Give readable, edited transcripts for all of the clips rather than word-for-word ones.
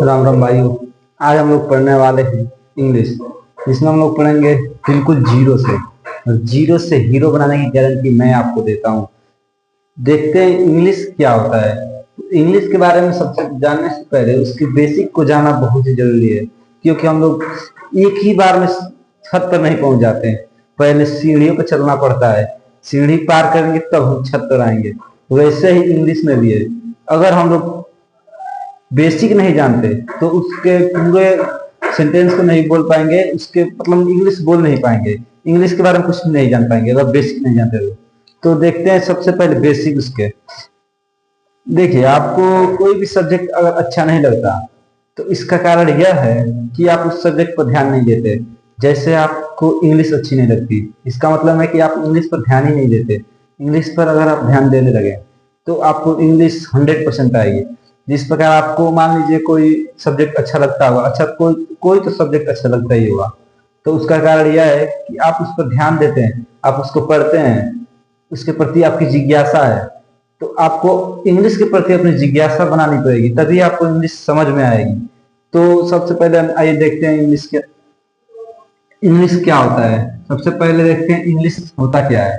राम राम भाइयों। आज हम लोग पढ़ने वाले हैं इंग्लिश, जिसमें हम लोग पढ़ेंगे बिल्कुल जीरो से। और जीरो से हीरो बनाने की गारंटी मैं आपको देता हूँ। देखते हैं इंग्लिश क्या होता है। इंग्लिश के बारे में सबसे जानने से पहले उसकी बेसिक को जानना बहुत ही जरूरी है, क्योंकि हम लोग एक ही बार में छत पर नहीं पहुंच जाते हैं। पहले सीढ़ियों पर चलना पड़ता है, सीढ़ी पार करेंगे तब हम छत पर आएंगे। वैसे ही इंग्लिश में भी है। अगर हम लोग बेसिक नहीं जानते तो उसके पूरे सेंटेंस को नहीं बोल पाएंगे, उसके मतलब इंग्लिश बोल नहीं पाएंगे, इंग्लिश के बारे में कुछ नहीं जान पाएंगे अगर बेसिक नहीं जानते तो देखते हैं सबसे पहले बेसिक उसके। देखिए, आपको कोई भी सब्जेक्ट अगर अच्छा नहीं लगता तो इसका कारण यह है कि आप उस सब्जेक्ट पर ध्यान नहीं देते। जैसे आपको इंग्लिश अच्छी नहीं लगती, इसका मतलब है कि आप इंग्लिश पर ध्यान ही नहीं देते। इंग्लिश पर अगर आप ध्यान देने लगे तो आपको इंग्लिश 100% आएगी। जिस प्रकार आपको मान लीजिए कोई सब्जेक्ट अच्छा लगता होगा, अच्छा कोई कोई तो सब्जेक्ट अच्छा लगता ही होगा, तो उसका कारण यह है कि आप उस पर ध्यान देते हैं, आप उसको पढ़ते हैं, उसके प्रति आपकी जिज्ञासा है। तो आपको इंग्लिश के प्रति अपनी जिज्ञासा बनानी पड़ेगी, तभी आपको इंग्लिश समझ में आएगी। तो सबसे पहले हम आइए देखते हैं इंग्लिश क्या होता है। सबसे पहले देखते हैं इंग्लिश होता क्या है।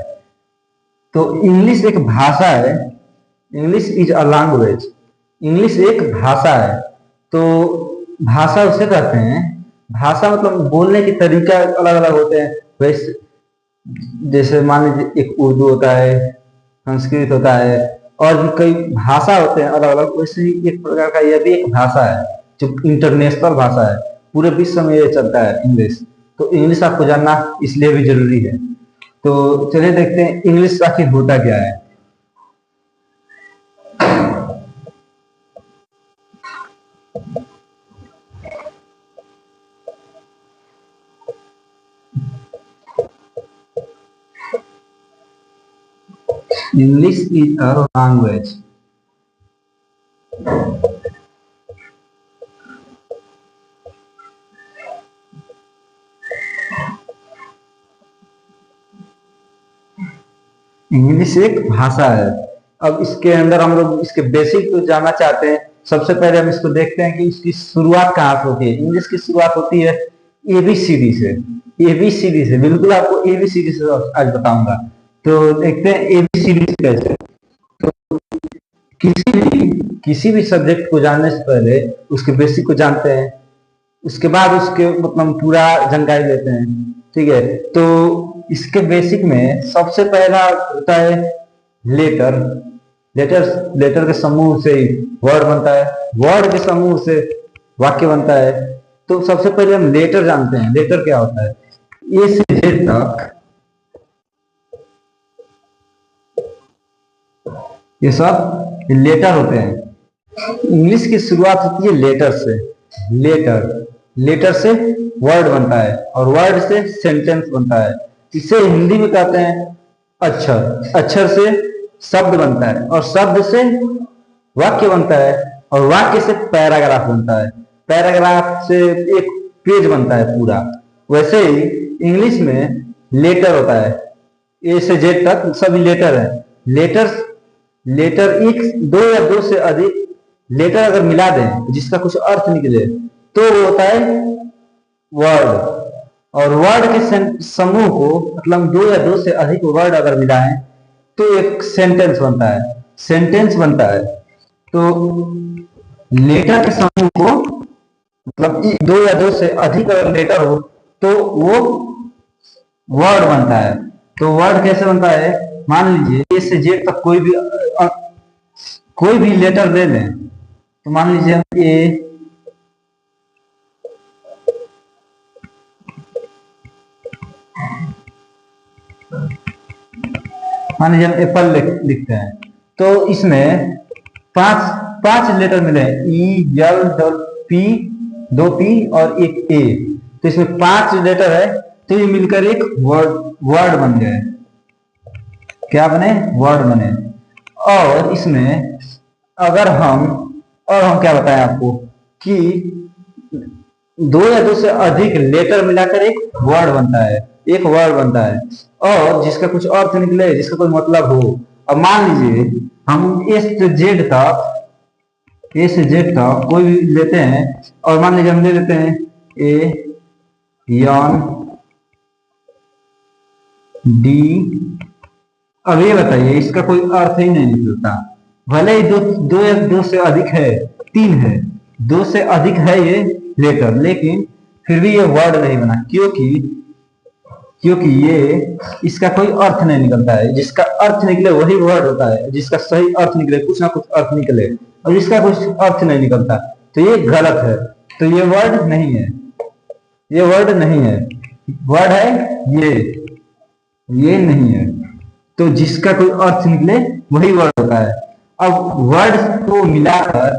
तो इंग्लिश एक भाषा है। English is a language. English एक भाषा है। तो भाषा उसे कहते हैं, भाषा मतलब बोलने के तरीका अलग अलग होते हैं। वैसे जैसे मान लीजिए एक उर्दू होता है, संस्कृत होता है, और भी कई भाषा होते हैं अलग अलग। वैसे ही एक प्रकार का यह भी एक भाषा है जो इंटरनेशनल भाषा है, पूरे विश्व में ये चलता है इंग्लिश। तो इंग्लिश आपको जानना इसलिए भी जरूरी है। तो चलिए देखते हैं इंग्लिश आखिर होता क्या है। English is a language. English एक भाषा है। अब इसके अंदर हम लोग इसके बेसिक तो जानना चाहते हैं। सबसे पहले हम इसको देखते हैं कि इसकी शुरुआत कहाँ से होती है। इंग्लिश की शुरुआत होती है एबीसीडी से। एबीसीडी से, बिल्कुल आपको एबीसीडी से आज बताऊंगा। तो देखते हैं एबीसीडी से कैसे। किसी भी सब्जेक्ट को जानने से पहले उसके बेसिक को जानते हैं, उसके बाद उसके मतलब पूरा जानकारी लेते हैं। ठीक है, तो इसके बेसिक में सबसे पहला होता है लेटर। लेटर के समूह से ही वर्ड बनता है, वर्ड के समूह से वाक्य बनता है। तो सबसे पहले हम लेटर जानते हैं। लेटर क्या होता है? ए से जेड तक ये सब लेटर होते हैं। इंग्लिश की शुरुआत होती है लेटर से। लेटर से वर्ड बनता है, और वर्ड से सेंटेंस बनता है। इसे हिंदी में कहते हैं अक्षर। अक्षर से शब्द बनता है, और शब्द से वाक्य बनता है, और वाक्य से पैराग्राफ बनता है। पैराग्राफ से एक पेज बनता है पूरा। वैसे ही इंग्लिश में लेटर होता है। ए से जेड तक सभी लेटर है। लेटर लेटर एक, दो या दो से अधिक लेटर अगर मिला दें जिसका कुछ अर्थ निकले तो वो होता है वर्ड। और वर्ड के समूह को मतलब दो या दो से अधिक वर्ड अगर मिलाएं तो एक सेंटेंस बनता है। सेंटेंस बनता है। तो लेटर के समूह को मतलब दो या दो से अधिक अगर लेटर हो तो वो वर्ड बनता है। तो वर्ड कैसे बनता है? मान लीजिए ए से जेड तक कोई भी लेटर ले लें। तो मान लीजिए हम मान लीजिए हम एप्पल लिखते हैं। तो इसमें पांच पांच लेटर मिले, ई एल पी, दो पी और एक ए। तो इसमें 5 लेटर है, तो ये मिलकर एक वर्ड बन गए। क्या बने? वर्ड बने। और इसमें अगर हम क्या बताएं आपको कि दो या दो से अधिक लेटर मिलाकर एक वर्ड बनता है। एक वर्ड बनता है और जिसका कुछ अर्थ निकले, जिसका कोई मतलब हो। अब मान लीजिए हम ए से जेड तक ए से जेड का कोई भी लेते हैं, और मान लीजिए हम ले लेते हैं ए यन डी। अब ये बताइए, इसका कोई अर्थ ही नहीं निकलता। भले ही दो या दो से अधिक है, तीन है, दो से अधिक है ये लेटर, लेकिन फिर भी ये वर्ड नहीं बना, क्योंकि क्योंकि ये इसका कोई अर्थ नहीं निकलता है। जिसका अर्थ निकले वही वर्ड होता है, जिसका सही अर्थ निकले, कुछ ना कुछ अर्थ निकले, और जिसका कुछ अर्थ नहीं निकलता तो ये गलत है। तो ये वर्ड नहीं है, ये वर्ड नहीं है, वर्ड है ये नहीं है। तो जिसका कोई अर्थ निकले वही वर्ड होता है। अब वर्ड को मिलाकर,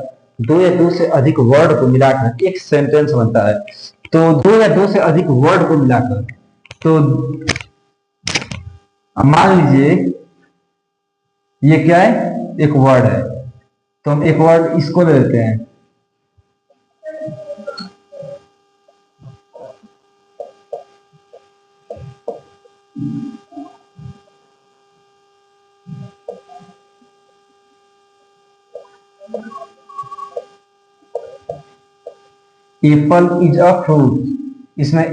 दो या दो से अधिक वर्ड को मिलाकर एक सेंटेंस बनता है। तो दो या दो से अधिक वर्ड को मिलाकर, तो मान लीजिए ये क्या है, एक वर्ड है, तो हम एक वर्ड इसको ले लेते हैं, एप्पल इज अ फ्रूट। इसमें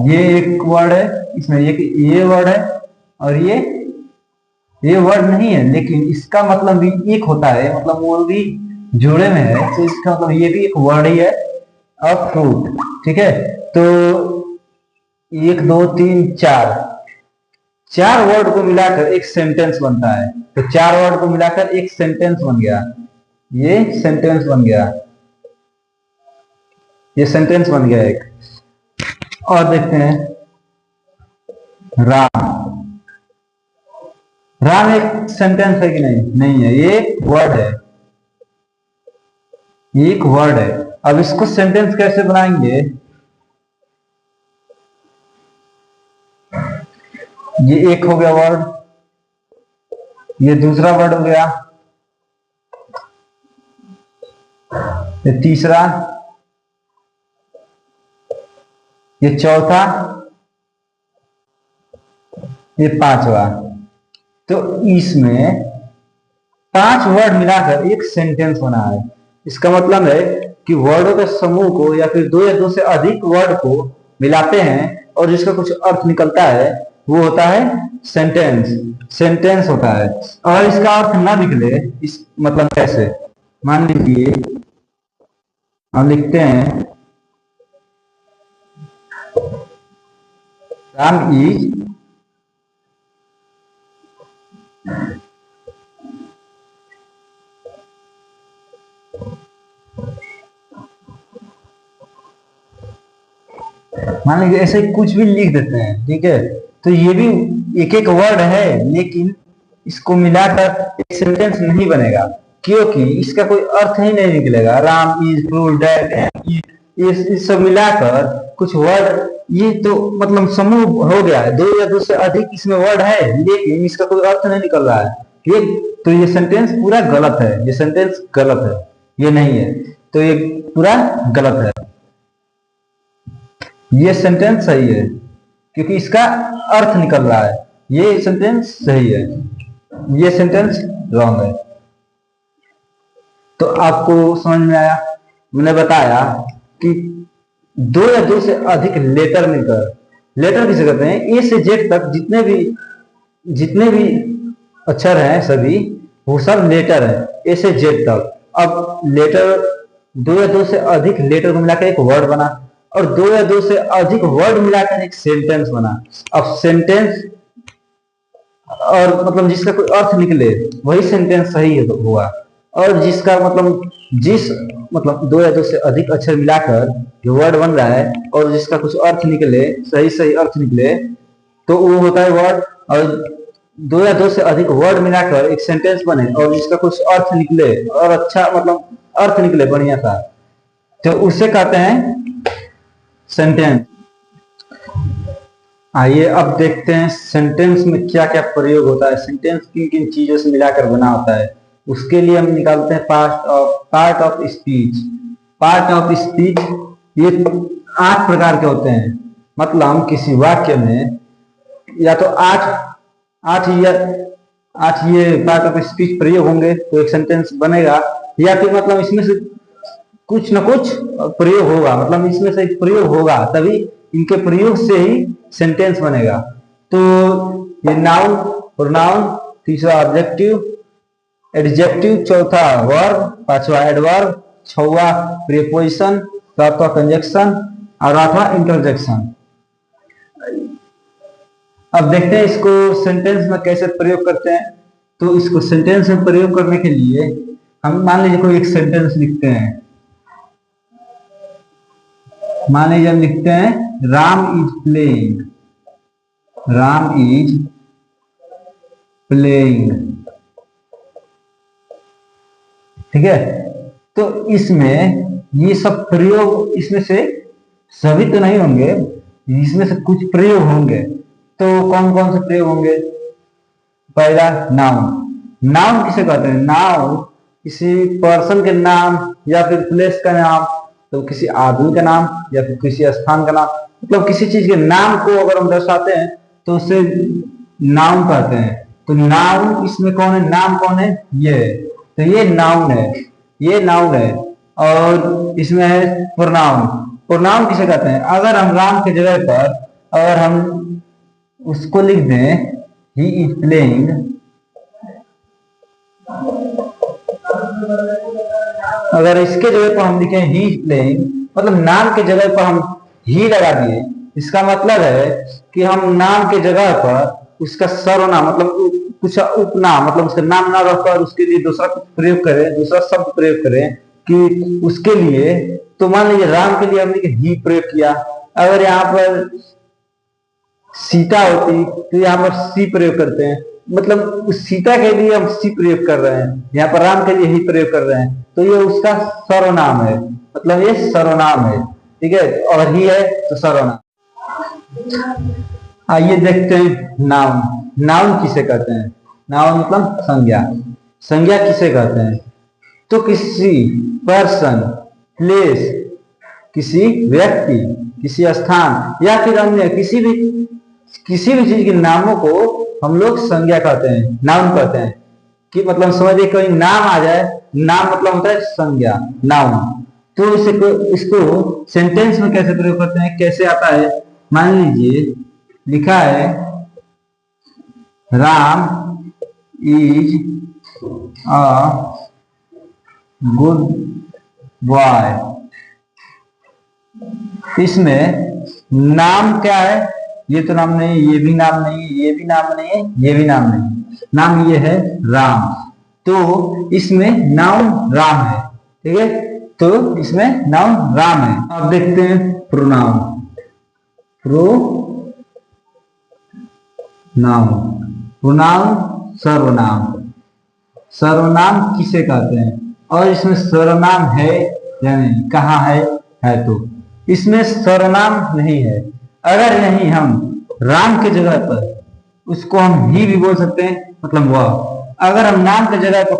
ये एक वर्ड है, इसमें ये वर्ड है, और ये वर्ड नहीं है, लेकिन इसका मतलब भी एक होता है, मतलब वो भी जोड़े में है, तो इसका मतलब ये भी एक वर्ड ही है, अ फ्रूट। ठीक है, तो एक दो तीन चार वर्ड को मिलाकर एक सेंटेंस बनता है। तो चार वर्ड को मिलाकर एक सेंटेंस बन गया, ये सेंटेंस बन गया, ये सेंटेंस बन गया एक। और देखते हैं राम। राम एक सेंटेंस है कि नहीं? नहीं है, ये वर्ड है, एक वर्ड है। अब इसको सेंटेंस कैसे बनाएंगे? ये एक हो गया वर्ड, ये दूसरा वर्ड हो गया, ये तीसरा, ये चौथा, ये पांचवा। तो इसमें 5 वर्ड मिलाकर एक सेंटेंस बना है। इसका मतलब है कि वर्डों के समूह को या फिर दो या दो से अधिक वर्ड को मिलाते हैं और जिसका कुछ अर्थ निकलता है वो होता है सेंटेंस होता है। और इसका अर्थ ना निकले, इस मतलब कैसे? मान लीजिए हम लिखते हैं राम इज मान लीजिए ऐसे कुछ भी लिख देते हैं, ठीक है, तो ये भी एक एक वर्ड है, लेकिन इसको मिलाकर एक सेंटेंस नहीं बनेगा, क्योंकि इसका कोई अर्थ ही नहीं निकलेगा। राम इज फ्रूट, ये सब मिलाकर कुछ वर्ड, ये तो मतलब समूह हो गया है, दो या दो से अधिक इसमें वर्ड है, लेकिन इसका कोई अर्थ नहीं निकल रहा है। ये तो ये सेंटेंस पूरा गलत है, ये सेंटेंस गलत है, ये नहीं है, तो ये पूरा गलत है। ये सेंटेंस सही है क्योंकि इसका अर्थ निकल रहा है, ये सेंटेंस सही है, ये सेंटेंस रॉन्ग है। तो आपको समझ में आया? मैंने बताया कि दो या दो से अधिक लेटर मिलकर, लेटर किसे कहते हैं? ए से जेड तक जितने भी अक्षर हैं सभी, वो सब लेटर है, ए से जेड तक। अब लेटर, दो या दो से अधिक लेटर को मिलाकर एक वर्ड बना, और दो या दो से अधिक वर्ड मिलाकर एक सेंटेंस बना। अब सेंटेंस और मतलब जिसका कोई अर्थ निकले वही सेंटेंस सही हुआ, और जिसका मतलब दो या दो से अधिक अक्षर मिलाकर जो वर्ड बन रहा है और जिसका कुछ अर्थ निकले, सही अर्थ निकले, तो वो होता है वर्ड। और दो या दो से अधिक वर्ड मिलाकर एक सेंटेंस बने और जिसका कुछ अर्थ निकले और अच्छा मतलब अर्थ निकले बढ़िया सा, तो उसे कहते हैं सेंटेंस। आइए अब देखते हैं सेंटेंस में क्या क्या प्रयोग होता है, सेंटेंस किन किन चीजों से मिलाकर बना होता है। उसके लिए हम निकालते हैं part of speech. Part of speech ये 8 प्रकार के होते हैं। मतलब हम किसी वाक्य में या तो 8 ये पार्ट ऑफ स्पीच प्रयोग होंगे तो एक सेंटेंस बनेगा, या फिर मतलब इसमें से कुछ न कुछ प्रयोग होगा, मतलब इसमें से प्रयोग होगा तभी इनके प्रयोग से ही सेंटेंस बनेगा। तो ये नाउन, प्रोनाउन, तीसरा ऑब्जेक्टिव, एडजेक्टिव, चौथा वर्ब, पांचवा एडवर्ब, छठवां प्रीपोजिशन, सातवां कंजक्शन और आठवां इंटरजेक्शन। अब देखते हैं इसको सेंटेंस में कैसे प्रयोग करते हैं। तो इसको सेंटेंस में प्रयोग करने के लिए हम मान लीजिए कोई एक सेंटेंस लिखते हैं। मान लीजिए हम लिखते हैं Ram is playing, Ram is playing, ठीक है। तो इसमें ये सब प्रयोग इसमें से सभी तो नहीं होंगे, इसमें से कुछ प्रयोग होंगे। तो कौन कौन से प्रयोग होंगे? पहला नाउन। नाउन किसे कहते हैं? नाउन किसी पर्सन के नाम या फिर प्लेस का नाम, तो किसी आदमी का नाम या फिर किसी स्थान का नाम, मतलब किसी चीज के नाम को अगर हम दर्शाते हैं तो उसे नाउन कहते हैं। तो नाउन इसमें कौन है? नाम कौन है? ये, तो ये नाउन है, ये नाउन है। और इसमें है प्रोनाउन। प्रोनाउन किसे कहते हैं? अगर हम राम के जगह पर अगर हम उसको लिख दें ही इज प्लेइंग, अगर इसके जगह पर हम लिखें ही इज प्लेइंग, मतलब नाम के जगह पर हम ही लगा दिए, इसका मतलब है कि हम नाम के जगह पर उसका सर्वनाम मतलब कुछ उपनाम, मतलब उसका नाम ना रखकर उसके लिए दूसरा कुछ प्रयोग करें, दूसरा शब्द प्रयोग करें कि उसके लिए। तो मान लीजिए राम के लिए हमने ही प्रयोग किया। अगर यहाँ पर सीता होती तो यहाँ पर सी प्रयोग करते हैं, मतलब उस सीता के लिए हम सी प्रयोग कर रहे हैं, यहाँ पर राम के लिए ही प्रयोग कर रहे हैं, तो ये उसका सर्वनाम है, मतलब ये सर्वनाम है, ठीक है। और ही है तो सर्वनाम। आइए देखते हैं नाउन। नाउन किसे कहते हैं? नाउन मतलब संज्ञा। संज्ञा किसे कहते हैं? तो किसी पर्सन, प्लेस, किसी व्यक्ति, किसी स्थान या फिर अन्य किसी भी चीज के नामों को हम लोग संज्ञा कहते हैं, नाउन कहते हैं। कि मतलब समझिए कोई नाम आ जाए, नाम मतलब होता है संज्ञा, नाउन। तो इसको सेंटेंस में कैसे प्रयोग करते हैं, कैसे आता है? मान लीजिए लिखा है Ram is a good boy. इसमें नाम क्या है? ये तो नाम नहीं, ये भी नाम नहीं, ये भी नाम नहीं है, ये भी नाम नहीं, नाम ये है राम। तो इसमें नाउन राम है, ठीक है। तो इसमें नाउन राम है। अब देखते हैं प्रोनाउन। प्रोनाउन सर्वनाम। सर्वनाम किसे कहते हैं? और इसमें सर्वनाम है या नहीं? कहाँ है तो इसमें सर्वनाम नहीं है। अगर यही हम राम के जगह पर उसको हम ही भी बोल सकते हैं, मतलब वह। अगर हम नाम के जगह पर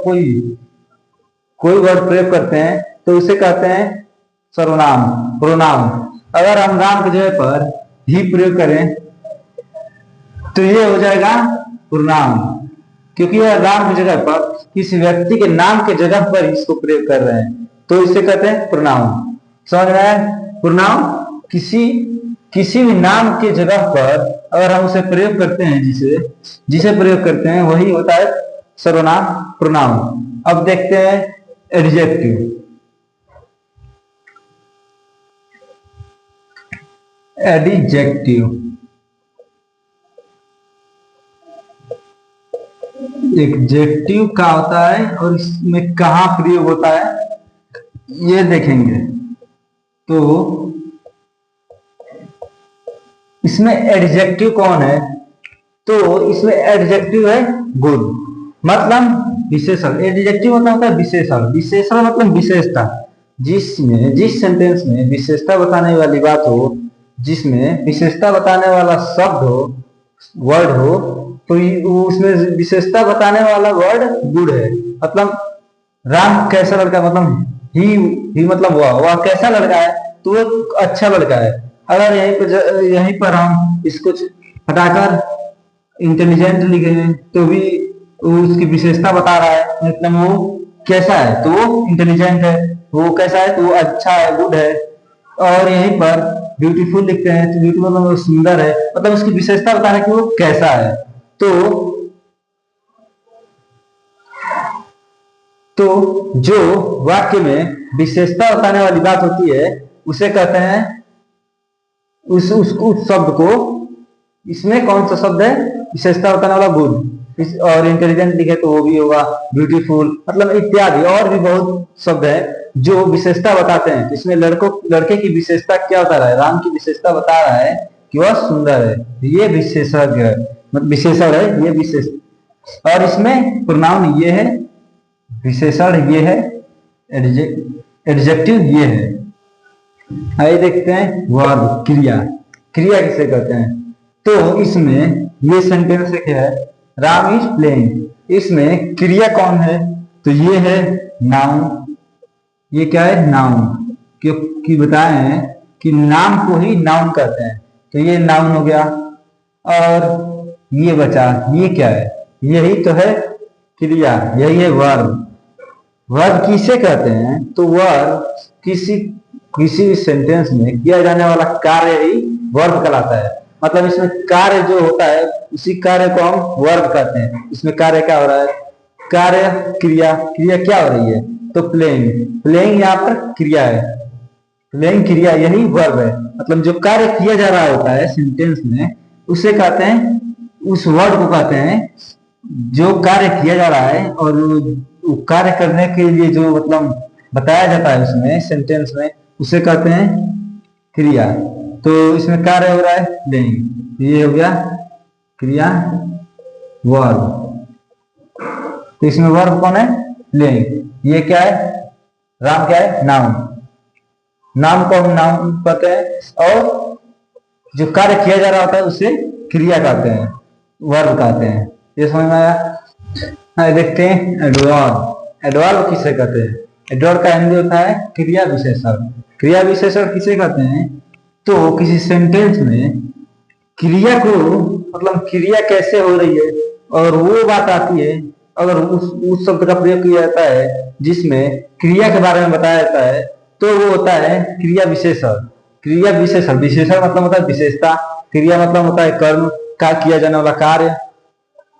कोई वर्ड प्रयोग करते हैं तो उसे कहते हैं सर्वनाम, प्रोनाउन। अगर हम राम के जगह पर ही प्रयोग करें तो ये हो जाएगा प्रोनाउन, क्योंकि यह राम की जगह पर किसी व्यक्ति के नाम के जगह पर इसको प्रयोग कर रहे हैं, तो इसे कहते हैं प्रोनाउन। समझ में आया? प्रोनाउन किसी भी नाम के जगह पर अगर हम उसे प्रयोग करते हैं, जिसे प्रयोग करते हैं वही होता है सर्वनाम, प्रोनाउन। अब देखते हैं एडजेक्टिव। एडजेक्टिव क्या होता है और इसमें कहाँ प्रयोग होता है ये देखेंगे। तो इसमें एडजेक्टिव कौन है? तो इसमें एडजेक्टिव है गुड, मतलब विशेषण। एडजेक्टिव मतलब होता है विशेषण। विशेषण मतलब विशेषता, जिस सेंटेंस में विशेषता बताने वाली बात हो, जिसमें विशेषता बताने वाला शब्द हो, वर्ड हो, तो उसमें विशेषता बताने वाला वर्ड गुड है। मतलब राम कैसा लड़का, मतलब ही मतलब वह कैसा लड़का है, तो वो अच्छा लड़का है। अगर यहीं पर हम इसको हटाकर इंटेलिजेंट लिखें तो भी उसकी विशेषता बता रहा है, मतलब वो कैसा है, तो वो इंटेलिजेंट है। वो कैसा है, तो वो अच्छा है, गुड है। और यहीं पर ब्यूटीफुल लिखते हैं, तो ब्यूटीफुल मतलब वो सुंदर है, मतलब उसकी विशेषता बता रहा है कि वो कैसा है। तो जो वाक्य में विशेषता बताने वाली बात होती है उसे कहते हैं, उस शब्द को, इसमें कौन सा शब्द है, विशेषता बताने वाला गुड। और इंटेलिजेंट लिखे तो वो भी होगा ब्यूटीफुल, मतलब इत्यादि और भी बहुत शब्द है जो विशेषता बताते हैं। इसमें लड़के की विशेषता क्या बता रहा है, राम की विशेषता बता रहा है कि वह सुंदर है, ये विशेषज्ञ है, मतलब विशेषण है ये विशेष। और इसमें प्रोनाउन ये है, विशेषण ये है, एडजेक्टिव ये है। आइए देखते हैं वर्ब, क्रिया। क्रिया किसे कहते हैं, तो इसमें ये सेंटेंस क्या है, राम इज प्लेइंग। इसमें क्रिया कौन है, तो ये है नाउन। ये क्या है, नाउन। क्योंकि बताए हैं कि नाम को ही नाउन कहते हैं, तो ये नाउन हो गया। और ये बचा, ये क्या है, यही तो है क्रिया, यही है वर्ब। वर्ब किसे कहते हैं, तो वर्ब किसी भी सेंटेंस में किया जाने वाला कार्य ही वर्ब कहलाता है। मतलब इसमें कार्य जो होता है उसी कार्य को हम वर्ब कहते हैं। इसमें कार्य क्या हो रहा है, कार्य क्रिया, क्रिया क्या हो रही है, तो प्लेइंग। प्लेइंग यहाँ पर क्रिया है, प्लेइंग क्रिया यही वर्ब है। मतलब जो कार्य किया जा रहा होता है सेंटेंस में उसे कहते हैं, उस वर्ड को कहते हैं जो कार्य किया जा रहा है। और कार्य करने के लिए जो मतलब बताया जाता है उसमें सेंटेंस में उसे कहते हैं क्रिया। तो इसमें कार्य हो रहा है प्लेइंग, ये हो गया क्रिया वर्ब। तो इसमें वर्ब कौन है, प्लेइंग। ये क्या है, राम क्या है, नाउन। नाम को हम नाउन कहते हैं और जो कार्य किया जा रहा होता है उसे क्रिया कहते हैं, वर्ब कहते हैं। ये समझ में आया। देखते हैं एडवर्ब। एडवर्ब किसे कहते हैं, एडवर्ब का हिंदी होता है क्रिया विशेषण। क्रिया विशेषण किसे कहते हैं, तो किसी सेंटेंस में क्रिया को, मतलब क्रिया कैसे हो रही है और वो बात आती है, अगर उस शब्द का प्रयोग किया जाता है जिसमें क्रिया के बारे में बताया जाता है तो वो होता है क्रिया विशेषण। क्रिया विशेषण, विशेषण मतलब होता है विशेषता, क्रिया मतलब होता है कर्म का किया जाने वाला कार्य,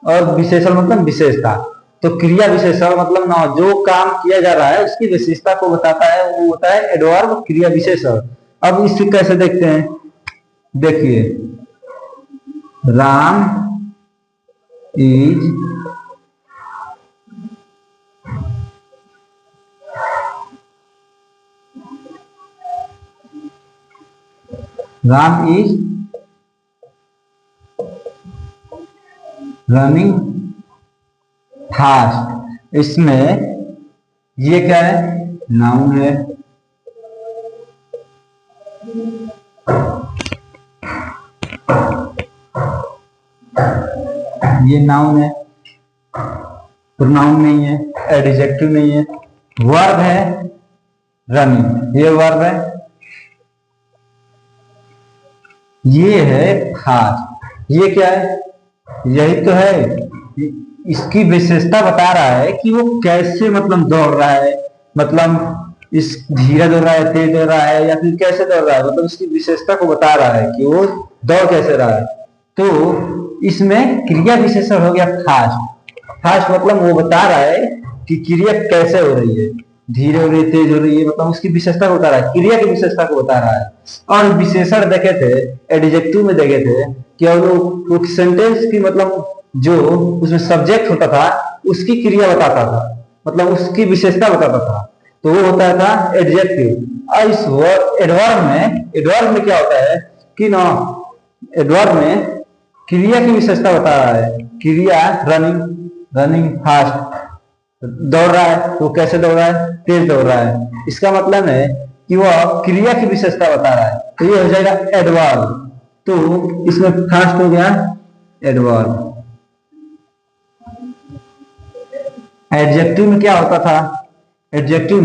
और विशेषण मतलब विशेषता। तो क्रिया विशेषण मतलब ना जो काम किया जा रहा है उसकी विशेषता को बताता है, वो होता है एडवर्ब क्रिया विशेषण। अब इसे कैसे देखते हैं, देखिए राम इज रनिंग फास्ट। इसमें ये क्या है, नाउन है। ये नाउन है, प्रोनाउन नहीं है, एडजेक्टिव नहीं है। वर्ब है रनिंग, ये वर्ब है। ये है फास्ट, ये क्या है, यही तो है। इसकी विशेषता बता रहा है कि वो कैसे मतलब दौड़ रहा है, मतलब इस धीरे दौड़ रहा है, तेज दौड़ रहा है, या फिर कैसे दौड़ रहा है, मतलब इसकी विशेषता को बता रहा है कि वो दौड़ कैसे रहा है। तो इसमें क्रिया विशेषण हो गया फास्ट। फास्ट मतलब वो बता रहा है कि क्रिया कैसे हो रही है, धीरे हो रही है, तेज हो रही है, मतलब उसकी विशेषता को बता रहा है, क्रिया की विशेषता को बता रहा है। और विशेषण देखे थे एडजेक्टिव में, देखे थे कि वो सेंटेंस की मतलब जो उसमें सब्जेक्ट होता था उसकी क्रिया बताता था, मतलब उसकी विशेषता बताता था, तो वो होता था एडजेक्टिव। और इस एडवर्ब में क्या होता है कि ना, एडवर्ब में क्रिया की विशेषता बता रहा है। क्रिया रनिंग फास्ट, दौड़ रहा है, तो कैसे दौड़ रहा है, तेज दौड़ रहा है। इसका मतलब है कि वह क्रिया की विशेषता बता रहा है, तो ये हो जाएगा एडवर्ब। तो इसमें फास्ट हो गया एडवर्ब। एडजेक्टिव में क्या होता था, एडजेक्टिव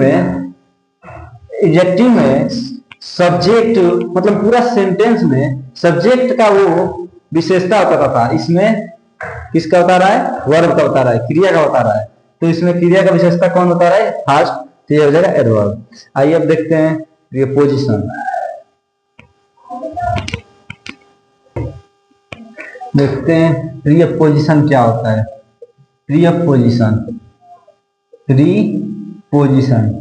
में सब्जेक्ट, मतलब पूरा सेंटेंस में सब्जेक्ट का वो विशेषता बताता था। इसमें किसका बता रहा है, वर्ब का बता रहा है, क्रिया का बता रहा है। तो इसमें क्रिया का विशेषता कौन होता है? फास्ट, तो ये हो जाएगा एडवर्ब। आइए अब देखते हैं प्रीपोजिशन। देखते हैं प्रीपोजिशन क्या होता है। प्रीपोजिशन, प्रीपोजिशन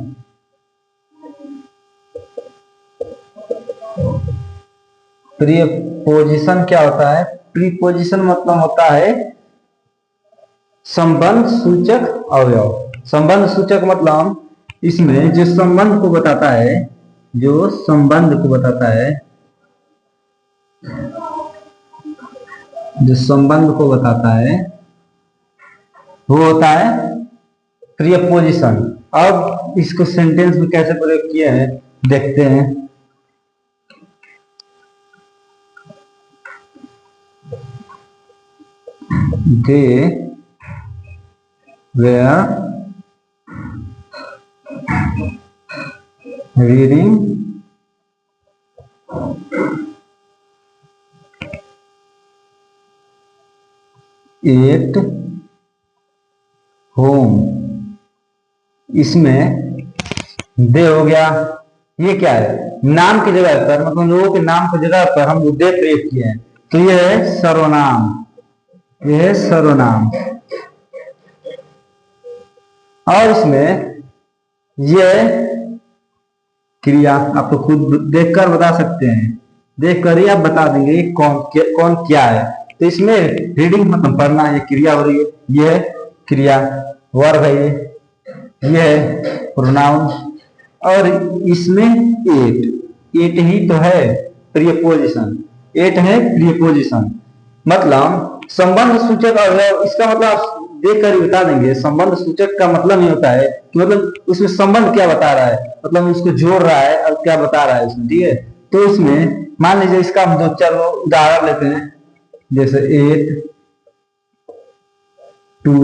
प्रीपोजिशन क्या होता है? प्रीपोजिशन मतलब होता है संबंध सूचक अवयव। संबंध सूचक मतलब इसमें जो संबंध को बताता है, जो संबंध को बताता है, जो संबंध को बताता है वो होता है प्रीपोजिशन। अब इसको सेंटेंस में कैसे प्रयोग किए हैं देखते हैं। They were reading at home। इसमें दे हो गया, ये क्या है? नाम की जगह पर, मतलब लोगों के नाम की जगह पर हम दे प्रयोग किए हैं, तो ये है सर्वनाम, ये है सर्वनाम। और इसमें ये क्रिया आप तो खुद देखकर बता सकते हैं, देखकर ही आप बता देंगे ये कौन क्या है। तो इसमें रीडिंग मतलब पढ़ना, ये क्रिया हो रही है, ये है क्रिया, वर्ब है ये है प्रोनाउन। और इसमें एट ही तो है प्रीपोजिशन, एट है प्रीपोजिशन। मतलब संबंध सूचक अवयव, इसका मतलब देख कर ही बता देंगे। संबंध सूचक का मतलब ये होता है कि मतलब उसमें संबंध क्या बता रहा है, मतलब उसको जोड़ रहा है और क्या बता रहा है उसमें, ठीक है। तो इसमें मान लीजिए इसका हम दो चार उदाहरण लेते हैं, जैसे एट, टू,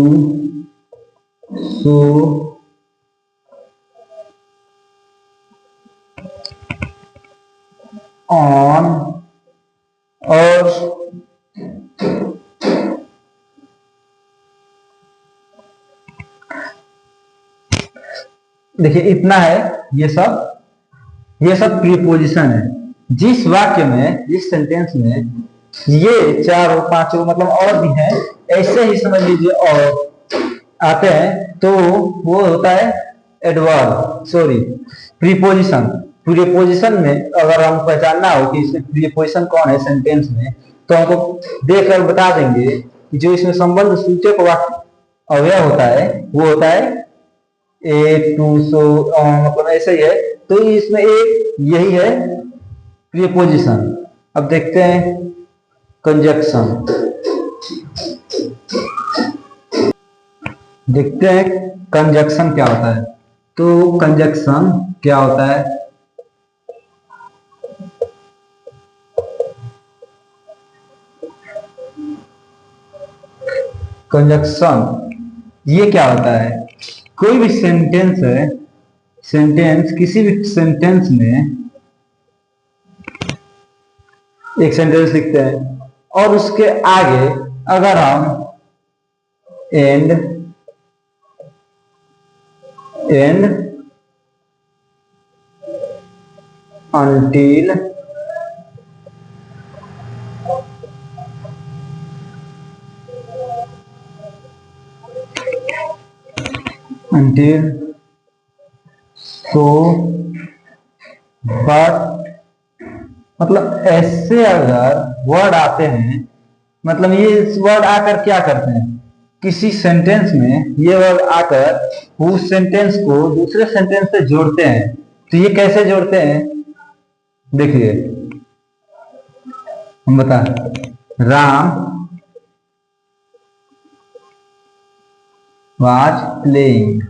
सो, ऑन, और देखिए इतना है, ये सब प्रीपोजिशन है। जिस वाक्य में, जिस सेंटेंस में ये चारों पांचों मतलब और भी हैं, ऐसे ही समझ लीजिए और आते हैं, तो वो होता है एडवर्ब, सॉरी प्रीपोजिशन। प्रीपोजिशन में अगर हम पहचानना हो कि इसमें प्रीपोजिशन कौन है सेंटेंस में, तो हमको देखकर बता देंगे कि जो इसमें संबंध सूचक वाक्य अवयव होता है वो होता है ए, टू, सो, मतलब ऐसे ही है। तो इसमें एक यही है प्रीपोजिशन। अब देखते हैं कंजक्शन, देखते हैं कंजक्शन क्या होता है। तो कंजक्शन क्या होता है? कंजक्शन ये क्या होता है? कोई भी सेंटेंस है, सेंटेंस, किसी भी सेंटेंस में एक सेंटेंस लिखते हैं और उसके आगे अगर हम एंड until so but, मतलब ऐसे अगर वर्ड आते हैं, मतलब ये वर्ड आकर क्या करते हैं, किसी सेंटेंस में ये वर्ड आकर उस सेंटेंस को दूसरे सेंटेंस से जोड़ते हैं। तो ये कैसे जोड़ते हैं देखिए, हम बता, Ram was playing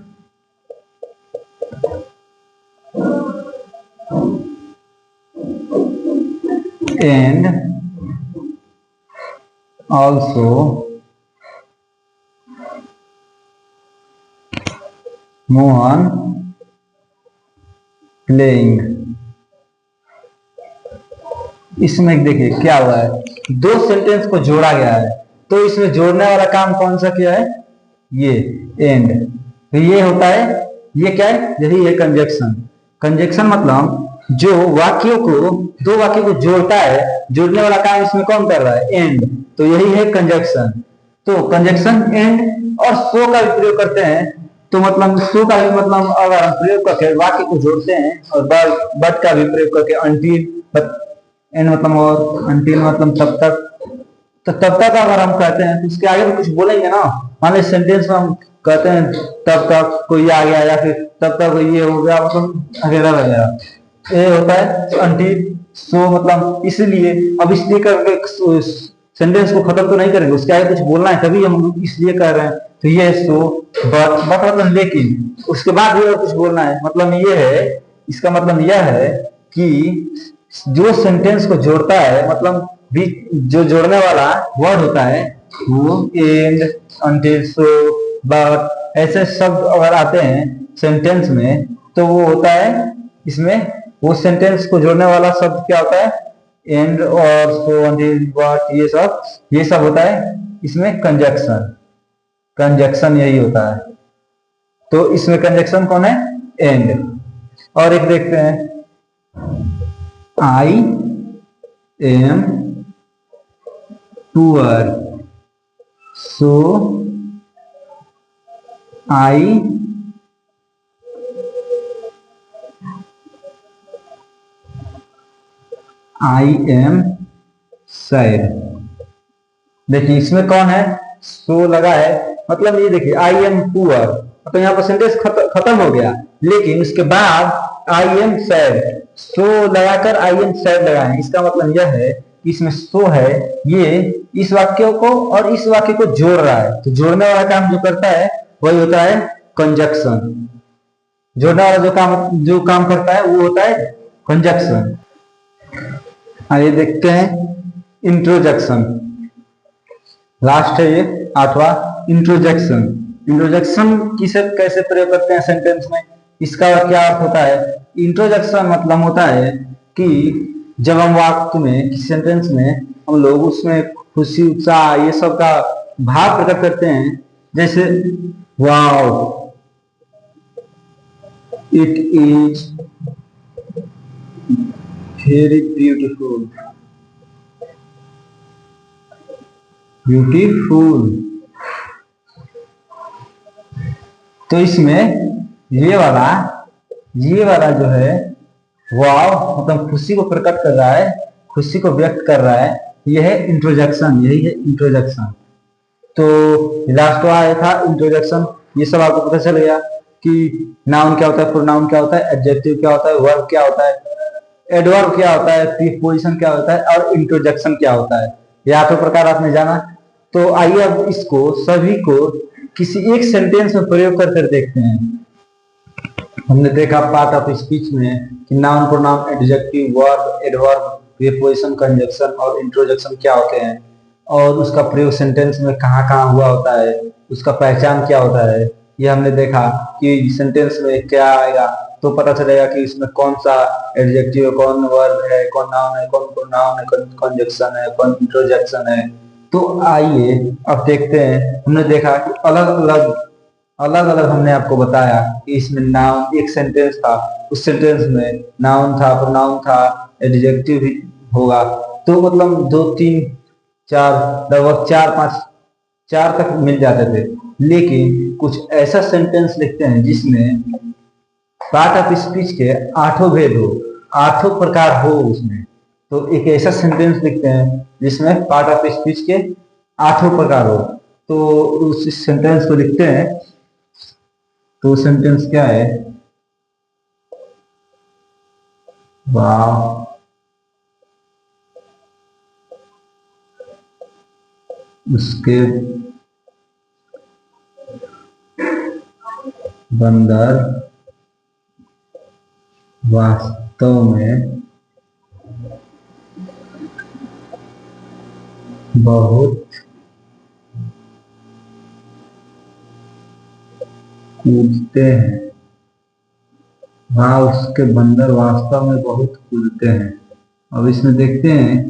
and also Mohan playing। इसमें देखिए क्या हुआ है, दो सेंटेंस को जोड़ा गया है, तो इसमें जोड़ने वाला काम कौन सा किया है? ये एंड। तो ये होता है, ये क्या है, यही है कंजक्शन। कंजक्शन मतलब जो वाक्यों को, दो वाक्यों को जोड़ता है, जोड़ने वाला काम इसमें कौन कर रहा है, एंड। तो यही है कंजक्शन। तो कंजक्शन एंड और सो का भी प्रयोग करते हैं। तो मतलब सो का भी मतलब अगर हम प्रयोग करके वाक्य को जोड़ते हैं, और बट का भी प्रयोग करके अंटिल, एंड मतलब और अंटिल मतलब तब तक। तो तब तक अगर हम कहते हैं तो उसके आगे भी कुछ बोलेंगे ना। मान लीजिए सेंटेंस में हम कहते हैं तब तक कोई आ गया, या फिर तब तक ये हो गया, मतलब वगैरह वगैरह, ये होता है अंटिल। सो मतलब इसलिए, अब इसलिए करके सेंटेंस को खत्म तो नहीं करेंगे, उसके आगे कुछ बोलना है, तभी हम इसलिए कर रहे हैं। तो ये सो, बट मतलब लेकिन, उसके बाद भी और कुछ बोलना है, मतलब ये है, इसका मतलब यह है कि जो सेंटेंस को जोड़ता है, मतलब जो जोड़ने वाला वर्ड होता है, वो एंड, अंटिल, सो, बट ऐसे शब्द अगर आते हैं सेंटेंस में, तो वो होता है इसमें, वो सेंटेंस को जोड़ने वाला शब्द क्या होता है, एंड और सो, अंटिल, बट, ये सब होता है इसमें कंजक्शन। कंजक्शन यही होता है। तो इसमें कंजक्शन कौन है, एंड। और एक देखते हैं, I am poor, so I am sad. देखिए इसमें कौन है, सो लगा है, मतलब ये देखिए आई एम पुअर, तो यहाँ पर सेंटेंस खत्म हो गया, लेकिन उसके बाद आई एम सैड, सो लगाकर आई एम सैड लगाए। इसका मतलब यह है कि इसमें सो है, ये इस वाक्य को और इस वाक्य को जोड़ रहा है। तो जोड़ने वाला काम जो करता है वही होता है कंजक्शन। जोड़ने वाला जो काम करता है वो होता है कंजक्शन। आइए देखते हैं इंट्रोजक्शन। लास्ट है ये 8वां, इंट्रोजक्शन। इंट्रोजक्शन किसे कैसे प्रयोग करते हैं सेंटेंस में, इसका क्या अर्थ होता है। इंट्रोजक्शन मतलब होता है कि जब हम वाक्य में, किसी सेंटेंस में हम लोग उसमें खुशी, उत्साह, ये सब का भाव प्रकट करते हैं, जैसे wow it is very beautiful, beautiful. तो इसमें ये वाला जो है वाव, मतलब खुशी को प्रकट कर रहा है, खुशी को व्यक्त कर रहा है, यह है इंट्रोजक्शन, यही है इंट्रोजक्शन। तो लास्ट आया था इंट्रोडक्शन। ये सब आपको पता चल गया कि नाउन क्या होता है, प्रोनाउन क्या होता है, एडजेक्टिव क्या होता है, वर्ब क्या होता है, एडवर्ब क्या होता है, प्रीपोजिशन क्या होता है, और इंट्रोडक्शन क्या होता है। ये 8 प्रकार आपने जाना। तो आइए अब इसको सभी को किसी एक सेंटेंस में प्रयोग कर देखते हैं। हमने देखा पार्ट ऑफ स्पीच में कि noun, pronoun, adjective, verb, adverb, preposition, conjunction और इंट्रोडक्शन क्या होते हैं, और उसका प्रयोग सेंटेंस में कहाँ कहाँ हुआ होता है, उसका पहचान क्या होता है। ये हमने देखा कि सेंटेंस में क्या आएगा तो पता चलेगा कि इसमें कौन सा एडजेक्टिव है, कौन वर्ब है, कौन नाउन है, कौन प्रोनाउन है, कौन कंजक्शन है, कौन इंट्रोडक्शन है। तो आइए अब देखते हैं। हमने देखा कि अलग अलग हमने आपको बताया कि इसमें नाउन, एक सेंटेंस था, उस सेंटेंस में नाउन था, प्रोनाउन था, एडजेक्टिव भी होगा। तो मतलब 2 3 4, लगभग 4 5 4 तक मिल जाते थे। लेकिन कुछ ऐसा सेंटेंस लिखते हैं जिसमें पार्ट ऑफ स्पीच के 8 भेद हो, 8 प्रकार हो उसमें। तो एक ऐसा सेंटेंस लिखते हैं जिसमें पार्ट ऑफ स्पीच के 8 प्रकार हो। तो उस सेंटेंस को लिखते हैं। तो सेंटेंस क्या है, वाह उसके बंदर वास्तव में बहुत कूदते हैं। वहाँ उसके बंदर वास्तव में बहुत कूदते हैं। अब इसमें देखते हैं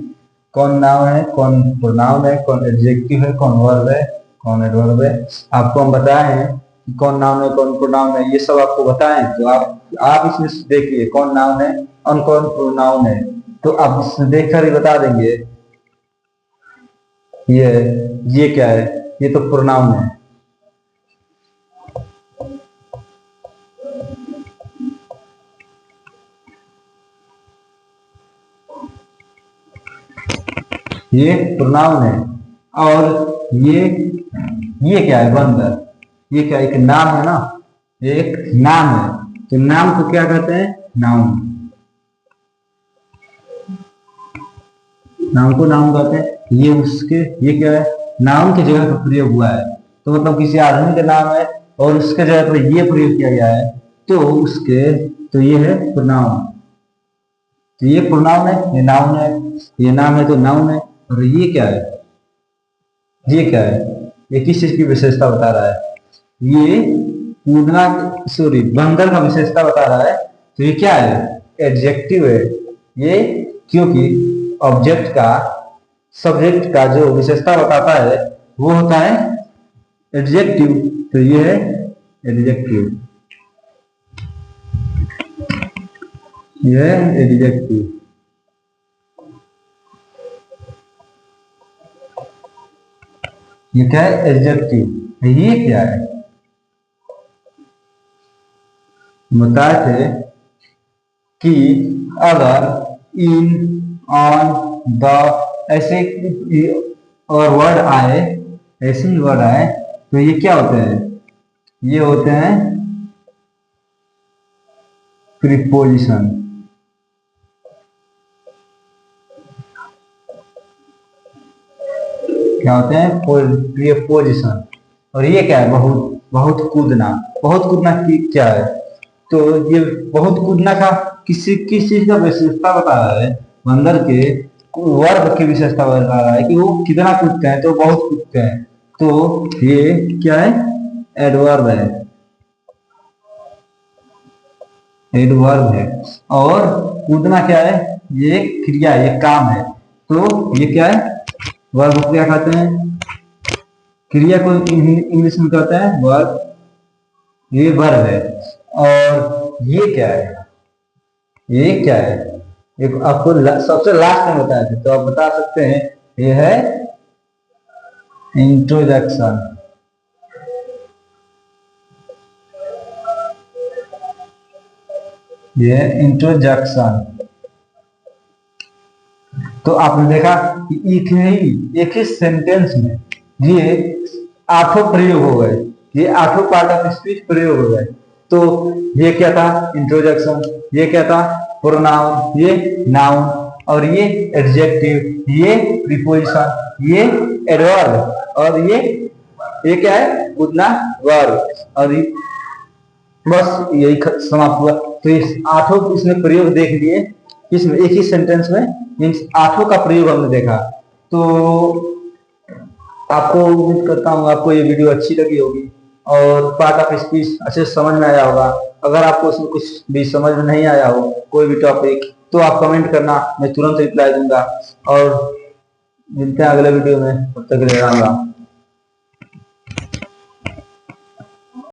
कौन नाउन है, कौन प्रोनाउन है, कौन एडजेक्टिव है, कौन वर्ब है, कौन एडवर्ब है। आपको हम बताए हैं कि कौन नाउन है कौन प्रोनाउन है, ये सब आपको बताएं, तो आप इसमें से देखिए कौन नाउन है और कौन प्रोनाउन है, तो आप इसमें देखकर ही बता देंगे ये क्या है, ये तो प्रोनाउन है। ये प्रोनाउन है। और ये क्या है, बंदर, ये क्या एक नाम है ना, एक नाम है, तो नाम को क्या कहते हैं, नाउन। नाम को नाउन कहते हैं। ये क्या है, नाउन की जगह पर प्रयोग हुआ है, तो मतलब किसी आदमी का नाम है और उसके जगह पर ये प्रयोग किया गया है, तो ये है प्रोनाउन। तो ये प्रोनाउन है, ये नाउन है, ये नाम है तो नाउन है। और ये क्या है, ये क्या है, ये किस चीज की विशेषता बता रहा है, ये पूर्णा सॉरी बंदर का विशेषता बता रहा है। तो ये क्या है, एडजेक्टिव है ये, क्योंकि ऑब्जेक्ट का सब्जेक्ट का जो विशेषता बताता है वो होता है एडजेक्टिव। तो ये है एडजेक्टिव, ये है एडजेक्टिव। ये क्या है, एडजेक्टिव। ये क्या है, बताए थे कि अगर इन, ऑन, द ऐसे और वर्ड आए, ऐसे ही वर्ड आए, तो ये क्या होते हैं, ये होते हैं प्रीपोजिशन। क्या होते हैं, प्रीपोजिशन। और ये क्या है, बहुत बहुत कूदना। बहुत कूदना की क्या है, तो ये बहुत कूदना का किस चीज का विशेषता बता रहा है, बंदर के वर्ब की विशेषता बता रहा है कि वो कितना कूदते हैं, तो बहुत कूदते हैं। तो ये क्या है, एडवर्ब है, एडवर्ब है। और कूदना क्या है, ये क्रिया है, ये काम है। तो ये क्या है, वर्ब को क्या कहते हैं, क्रिया को इंग्लिश में कहते हैं वर्ब, ये वर्ब है। और ये क्या है, ये क्या है, एक आपको सबसे लास्ट में बताया था, तो आप बता सकते हैं ये है इंट्रोडक्शन। ये इंट्रोडक्शन। तो आपने देखा कि एक ही सेंटेंस में ये 8 प्रयोग हो गए, ये 8 पार्ट ऑफ स्पीच प्रयोग हो गए। तो ये क्या था, इंट्रोडक्शन, ये क्या था, प्रोनाउन, ये नाउन, और ये एडजेक्टिव, ये प्रीपोजिशन, ये एडवर्ब, और ये क्या है, उतना वर्ब। और बस यही समाप्त हुआ। तो इस 8 इसमें प्रयोग देख लिए, इसमें एक ही सेंटेंस में इन 8 का प्रयोग हमने देखा। तो आपको उम्मीद करता हूँ आपको ये वीडियो अच्छी लगी होगी और पार्ट ऑफ स्पीच अच्छे से समझ में आया होगा। अगर आपको उसमें कुछ भी समझ में नहीं आया हो, कोई भी टॉपिक, तो आप कमेंट करना, मैं तुरंत रिप्लाई दूंगा। और मिलते हैं अगले वीडियो में, तब तक के लिए राम राम।